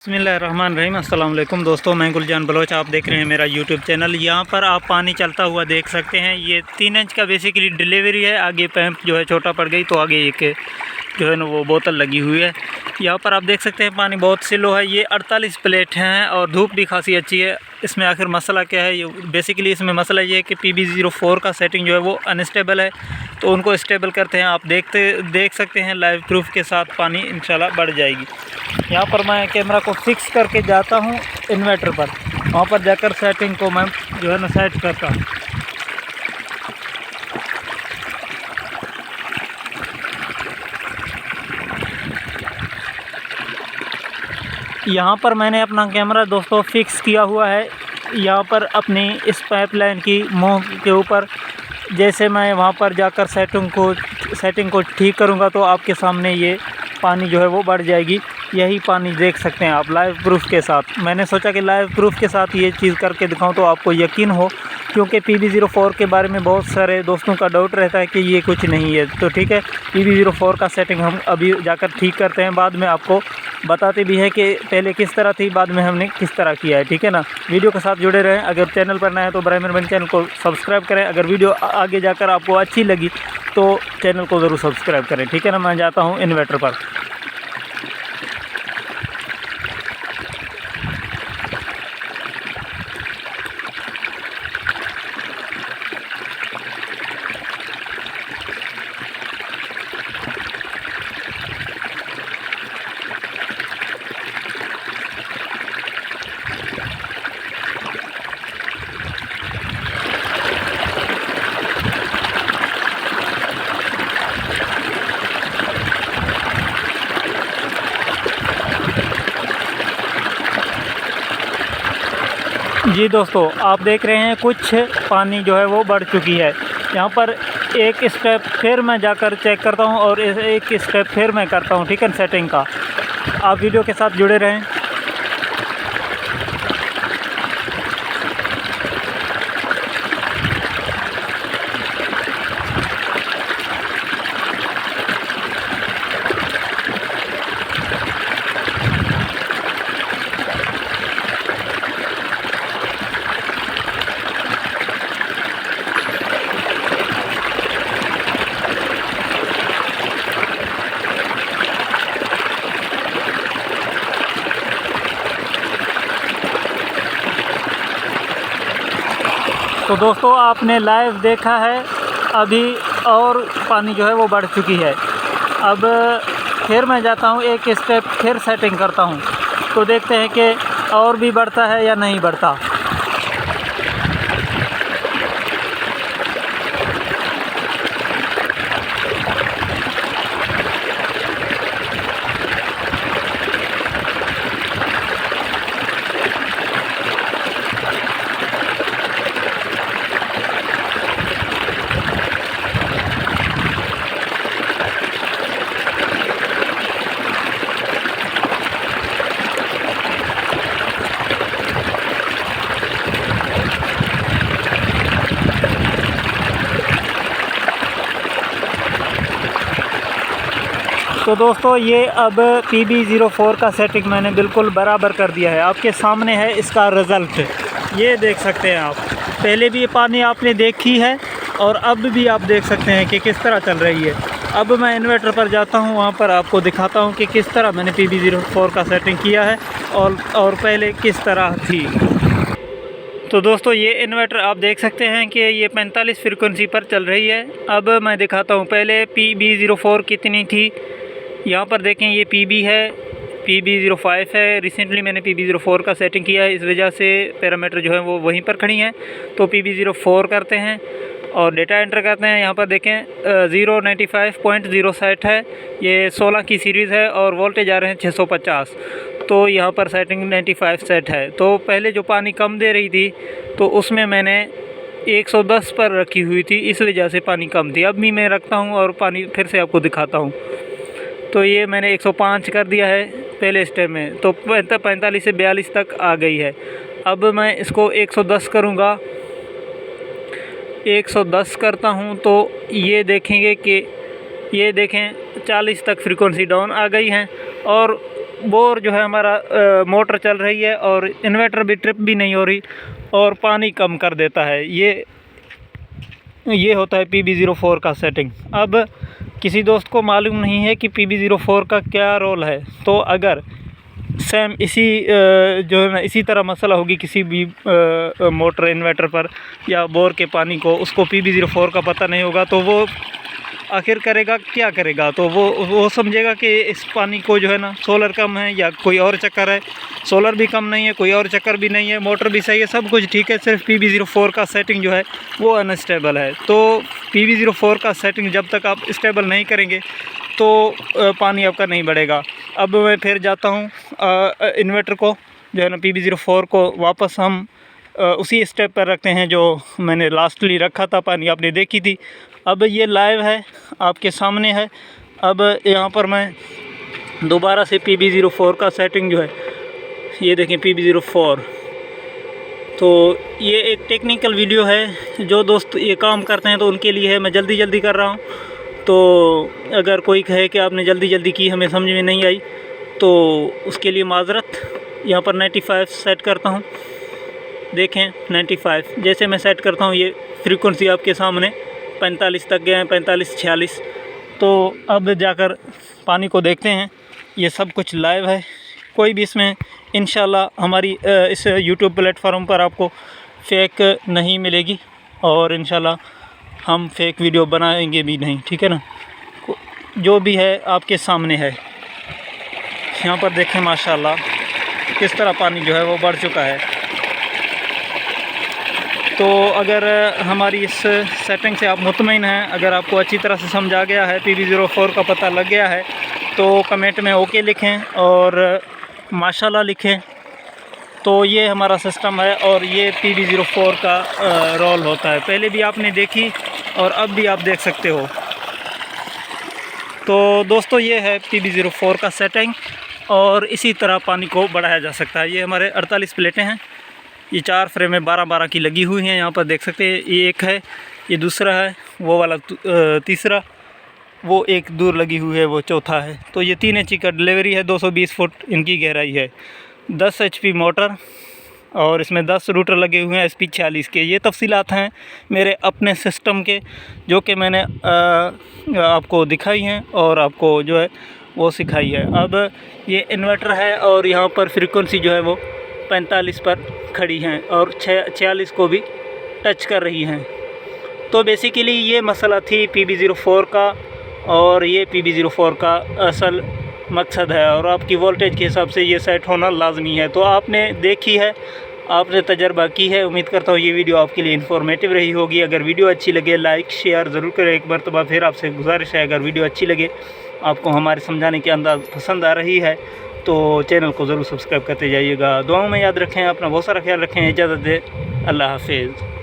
बिस्मिल्लाहिर्रहमानिर्रहीम। अस्सलाम वालेकुम दोस्तों, मैं गुलजान बलोच, आप देख रहे हैं मेरा यूट्यूब चैनल। यहाँ पर आप पानी चलता हुआ देख सकते हैं। ये 3 इंच का बेसिकली डिलीवरी है। आगे पैंप जो है छोटा पड़ गई तो आगे एक जो है ना वो बोतल लगी हुई है। यहाँ पर आप देख सकते हैं पानी बहुत स्लो है। ये 48 प्लेट हैं और धूप भी खासी अच्छी है। इसमें आखिर मसला क्या है? ये बेसिकली इसमें मसला ये है कि PB04 का सेटिंग जो है वो अनस्टेबल है, तो उनको स्टेबल करते हैं। आप देख सकते हैं लाइव प्रूफ के साथ पानी इंशाल्लाह बढ़ जाएगी। यहाँ पर मैं कैमरा को फिक्स करके जाता हूँ इन्वर्टर पर, वहाँ पर जाकर सेटिंग को मैं जो है ना सेट करता हूँ। यहाँ पर मैंने अपना कैमरा दोस्तों फिक्स किया हुआ है। यहाँ पर अपनी इस पाइपलाइन की मुंह के ऊपर जैसे मैं वहाँ पर जाकर सेटिंग को ठीक करूँगा तो आपके सामने ये पानी जो है वो बढ़ जाएगी। यही पानी देख सकते हैं आप लाइव प्रूफ के साथ। मैंने सोचा कि लाइव प्रूफ के साथ ये चीज़ करके दिखाऊं तो आपको यकीन हो, क्योंकि PB04 के बारे में बहुत सारे दोस्तों का डाउट रहता है कि ये कुछ नहीं है। तो ठीक है, PB04 का सेटिंग हम अभी जाकर ठीक करते हैं, बाद में आपको बताते भी हैं कि पहले किस तरह थी, बाद में हमने किस तरह किया है। ठीक है ना, वीडियो के साथ जुड़े रहें। अगर चैनल पर नए हैं तो बराबर मेहरबानी चैनल को सब्सक्राइब करें। अगर वीडियो आगे जाकर आपको अच्छी लगी तो चैनल को ज़रूर सब्सक्राइब करें। ठीक है ना, मैं जाता हूँ इन्वर्टर पर। जी दोस्तों, आप देख रहे हैं कुछ पानी जो है वो बढ़ चुकी है। यहाँ पर एक स्टेप फिर मैं जाकर चेक करता हूँ और एक स्टेप फिर मैं करता हूँ। ठीक है, सेटिंग का। आप वीडियो के साथ जुड़े रहें। तो दोस्तों, आपने लाइव देखा है अभी, और पानी जो है वो बढ़ चुकी है। अब फिर मैं जाता हूँ एक स्टेप फिर सेटिंग करता हूँ, तो देखते हैं कि और भी बढ़ता है या नहीं बढ़ता। तो दोस्तों, ये अब PB04 का सेटिंग मैंने बिल्कुल बराबर कर दिया है। आपके सामने है इसका रिज़ल्ट, ये देख सकते हैं आप। पहले भी ये पानी आपने देखी है और अब भी आप देख सकते हैं कि किस तरह चल रही है। अब मैं इन्वर्टर पर जाता हूँ, वहाँ पर आपको दिखाता हूँ कि किस तरह मैंने PB04 का सेटिंग किया है और पहले किस तरह थी। तो दोस्तों, ये इन्वर्टर आप देख सकते हैं कि ये 45 फ्रीक्वेंसी पर चल रही है। अब मैं दिखाता हूँ पहले PB04 कितनी थी। यहाँ पर देखें, ये PB है, PB05 है। रिसेंटली मैंने PB04 का सेटिंग किया है, इस वजह से पैरामीटर जो है वो वहीं पर खड़ी हैं। तो PB04 करते हैं और डेटा एंटर करते हैं। यहाँ पर देखें 095.0 सेट है। ये 16 की सीरीज़ है और वोल्टेज आ रहे हैं 650। तो यहाँ पर सेटिंग 95 सेट है। तो पहले जो पानी कम दे रही थी तो उसमें मैंने 110 पर रखी हुई थी, इस वजह से पानी कम थी। अब भी मैं रखता हूँ और पानी फिर से आपको दिखाता हूँ। तो ये मैंने 105 कर दिया है पहले स्टेप में, तो 45 से 42 तक आ गई है। अब मैं इसको 110 करूँगा। 110 करता हूँ तो ये देखेंगे कि ये देखें 40 तक फ्रीक्वेंसी डाउन आ गई है और बोर जो है हमारा मोटर चल रही है और इन्वर्टर भी ट्रिप भी नहीं हो रही और पानी कम कर देता है। ये होता है PB04 का सेटिंग। अब किसी दोस्त को मालूम नहीं है कि PB04 का क्या रोल है, तो अगर सेम इसी जो है ना इसी तरह मसला होगी किसी भी मोटर इन्वर्टर पर या बोर के पानी को, उसको PB04 का पता नहीं होगा तो वो आखिर करेगा क्या करेगा, तो वो समझेगा कि इस पानी को जो है ना सोलर कम है या कोई और चक्कर है। सोलर भी कम नहीं है, कोई और चक्कर भी नहीं है, मोटर भी सही है, सब कुछ ठीक है, सिर्फ PB04 का सेटिंग जो है वो अनस्टेबल है। तो PB04 का सेटिंग जब तक आप स्टेबल नहीं करेंगे तो पानी आपका नहीं बढ़ेगा। अब मैं फिर जाता हूँ इन्वर्टर को जो है ना PB04 को वापस हम उसी स्टेप पर रखते हैं जो मैंने लास्टली रखा था, पानी आपने देखी थी। अब ये लाइव है, आपके सामने है। अब यहाँ पर मैं दोबारा से PB04 का सेटिंग जो है ये देखें PB04। तो ये एक टेक्निकल वीडियो है, जो दोस्त ये काम करते हैं तो उनके लिए है, मैं जल्दी कर रहा हूँ। तो अगर कोई कहे कि आपने जल्दी की, हमें समझ में नहीं आई, तो उसके लिए माज़रत। यहाँ पर 95 सेट करता हूँ, देखें 95 जैसे मैं सेट करता हूँ ये फ्रीक्वेंसी आपके सामने 45 तक गए हैं, 45 46। तो अब जाकर पानी को देखते हैं। ये सब कुछ लाइव है, कोई भी इसमें इंशाल्लाह हमारी इस YouTube प्लेटफॉर्म पर आपको फेक नहीं मिलेगी और इंशाल्लाह हम फेक वीडियो बनाएंगे भी नहीं, ठीक है ना। जो भी है आपके सामने है। यहाँ पर देखें माशाल्लाह किस तरह पानी जो है वो बढ़ चुका है। तो अगर हमारी इस सेटिंग से आप मुतमईन हैं, अगर आपको अच्छी तरह से समझ आ गया है, PB04 का पता लग गया है, तो कमेंट में ओके लिखें और माशाल्लाह लिखें। तो ये हमारा सिस्टम है और ये PB04 का रोल होता है। पहले भी आपने देखी और अब भी आप देख सकते हो। तो दोस्तों ये है PB04 का सेटिंग और इसी तरह पानी को बढ़ाया जा सकता है। ये हमारे 48 प्लेटें हैं, ये 4 फ्रेम में 12-12 की लगी हुई हैं। यहाँ पर देख सकते हैं, ये एक है, ये दूसरा है, वो वाला तीसरा, वो एक दूर लगी हुई है, वो चौथा है। तो ये 3 इंची का डिलीवरी है, 220 फुट इनकी गहराई है, 10 HP मोटर और इसमें 10 रूटर लगे हुए हैं SP 46 के। ये तफसीलात हैं मेरे अपने सिस्टम के, जो कि मैंने आपको दिखाई हैं और आपको जो है वो सिखाई है। अब ये इन्वर्टर है और यहाँ पर फ्रीक्वेंसी जो है वो 45 पर खड़ी हैं और 46 को भी टच कर रही हैं। तो बेसिकली ये मसला थी PB04 का और ये PB04 का असल मकसद है और आपकी वोल्टेज के हिसाब से ये सेट होना लाजमी है। तो आपने देखी है, आपने तजर्बा की है। उम्मीद करता हूँ ये वीडियो आपके लिए इन्फॉर्मेटिव रही होगी। अगर वीडियो अच्छी लगे लाइक शेयर ज़रूर करें। एक मरतबा फिर आपसे गुजारिश है, अगर वीडियो अच्छी लगे, आपको हमारे समझाने के अंदाज़ पसंद आ रही है, तो चैनल को ज़रूर सब्सक्राइब करते जाइएगा। दुआओं में याद रखें, अपना बहुत सारा ख्याल रखें। इजाज़त दे, अल्लाह हाफिज़।